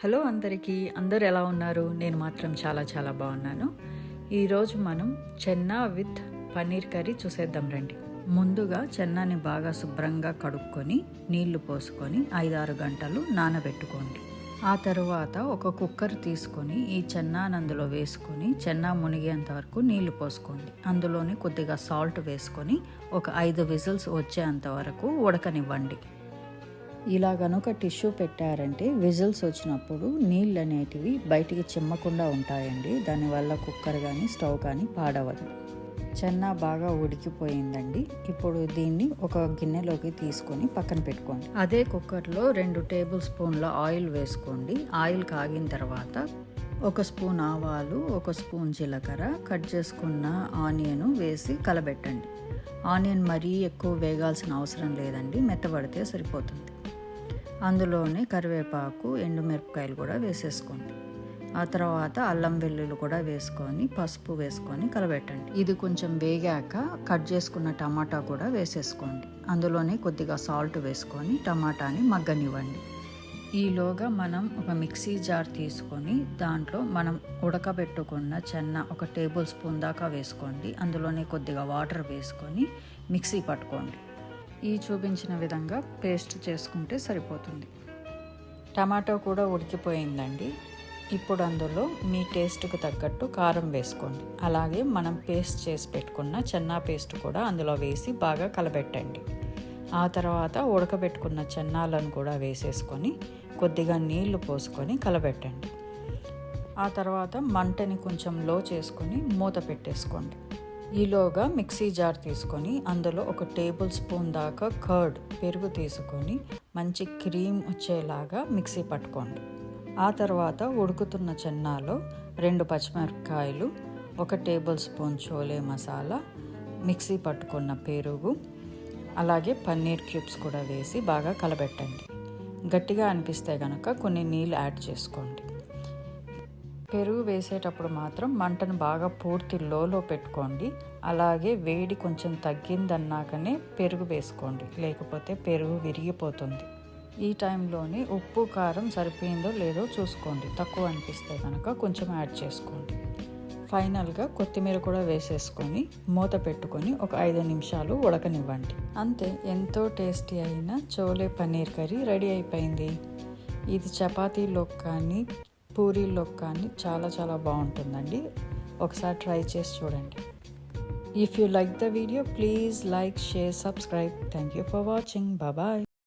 Hello అందరికీ, అందరూ ఎలా ఉన్నారు? నేను మాత్రం చాలా బాగున్నాను. ఈరోజు మనం చెన్నా విత్ పన్నీర్ కర్రీ చూసేద్దాం రండి. ముందుగా చెన్నాని బాగా శుభ్రంగా కడుక్కొని నీళ్లు పోసుకొని 5-6 గంటలు నానబెట్టుకోండి. ఆ తరువాత ఒక కుక్కర్ తీసుకొని ఈ చెన్నాని అందులో వేసుకొని చెన్నా మునిగేంత వరకు నీళ్లు పోసుకోండి. అందులోనే కొద్దిగా సాల్ట్ వేసుకొని ఒక 5 విజిల్స్ వచ్చేంత వరకు ఉడకనివ్వండి. ఇలా గనుక టిష్యూ పెట్టారంటే విజిల్స్ వచ్చినప్పుడు నీళ్ళు అనేటివి బయటికి చిమ్మకుండా ఉంటాయండి. దానివల్ల కుక్కర్ కానీ స్టవ్ కానీ పాడవదు. చెన్నా బాగా ఉడికిపోయిందండి. ఇప్పుడు దీన్ని ఒక గిన్నెలోకి తీసుకొని పక్కన పెట్టుకోండి. అదే కుక్కర్లో 2 టేబుల్ స్పూన్ల ఆయిల్ వేసుకోండి. ఆయిల్ కాగిన తర్వాత 1 స్పూన్ ఆవాలు, 1 స్పూన్ జీలకర్ర, కట్ చేసుకున్న ఆనియన్ వేసి కలబెట్టండి. ఆనియన్ మరీ ఎక్కువ వేగాల్సిన అవసరం లేదండి, మెత్తబడితే సరిపోతుంది. అందులోనే కరివేపాకు, ఎండుమిరపకాయలు కూడా వేసేసుకోండి. ఆ తర్వాత అల్లం వెల్లుల్లి కూడా వేసుకొని పసుపు వేసుకొని కలబెట్టండి. ఇది కొంచెం వేగాక కట్ చేసుకున్న టమాటా కూడా వేసేసుకోండి. అందులోనే కొద్దిగా సాల్ట్ వేసుకొని టమాటాని మగ్గనివ్వండి. ఈలోగా మనం ఒక మిక్సీ జార్ తీసుకొని దాంట్లో మనం ఉడకబెట్టుకున్న చెన్న 1 టేబుల్ స్పూన్ దాకా వేసుకోండి. అందులోనే కొద్దిగా వాటర్ వేసుకొని మిక్సీ పట్టుకోండి. ఈ చూపించిన విధంగా పేస్ట్ చేసుకుంటే సరిపోతుంది. టమాటో కూడా ఉడికిపోయిందండి. ఇప్పుడు అందులో మీ టేస్ట్కు తగ్గట్టు కారం వేసుకోండి. అలాగే మనం పేస్ట్ చేసి పెట్టుకున్న చెన్నా పేస్ట్ కూడా అందులో వేసి బాగా కలబెట్టండి. ఆ తర్వాత ఉడకబెట్టుకున్న చెన్నాలను కూడా వేసేసుకొని కొద్దిగా నీళ్లు పోసుకొని కలబెట్టండి. ఆ తర్వాత మంటని కొంచెం లో చేసుకొని మూత పెట్టేసుకోండి. ఈలోగా మిక్సీ జార్ తీసుకొని అందులో 1 టేబుల్ స్పూన్ దాకా కర్డ్ పెరుగు తీసుకొని మంచి క్రీమ్ వచ్చేలాగా మిక్సీ పట్టుకోండి. ఆ తర్వాత ఉడుకుతున్న చెన్నాలో 2 పచ్చిమిరపకాయలు, 1 table spoon chole masala, mixie పట్టుకున్న పెరుగు, అలాగే పన్నీర్ క్యూబ్స్ కూడా వేసి బాగా కలబెట్టండి. గట్టిగా అనిపిస్తే కనుక కొన్ని నీళ్ళు యాడ్ చేసుకోండి. పెరుగు వేసేటప్పుడు మాత్రం మంటను బాగా పూర్తి లోలో పెట్టుకోండి. అలాగే వేడి కొంచెం తగ్గిందన్నాకనే పెరుగు వేసుకోండి, లేకపోతే పెరుగు విరిగిపోతుంది. ఈ టైంలోనే ఉప్పు కారం సరిపోయిందో లేదో చూసుకోండి. తక్కువ అనిపిస్తే కనుక కొంచెం యాడ్ చేసుకోండి. ఫైనల్గా కొత్తిమీర కూడా వేసేసుకొని మూత పెట్టుకొని ఒక 5 నిమిషాలు ఉడకనివ్వండి. అంతే, ఎంతో టేస్టీ అయిన చోలే పన్నీర్ కర్రీ రెడీ అయిపోయింది. ఇది చపాతీలోకి కానీ పూరీలోకి కానీ చాలా బాగుంటుందండి. ఒకసారి ట్రై చేసి చూడండి. If you like the video, please like, share, subscribe. Thank you for watching. Bye.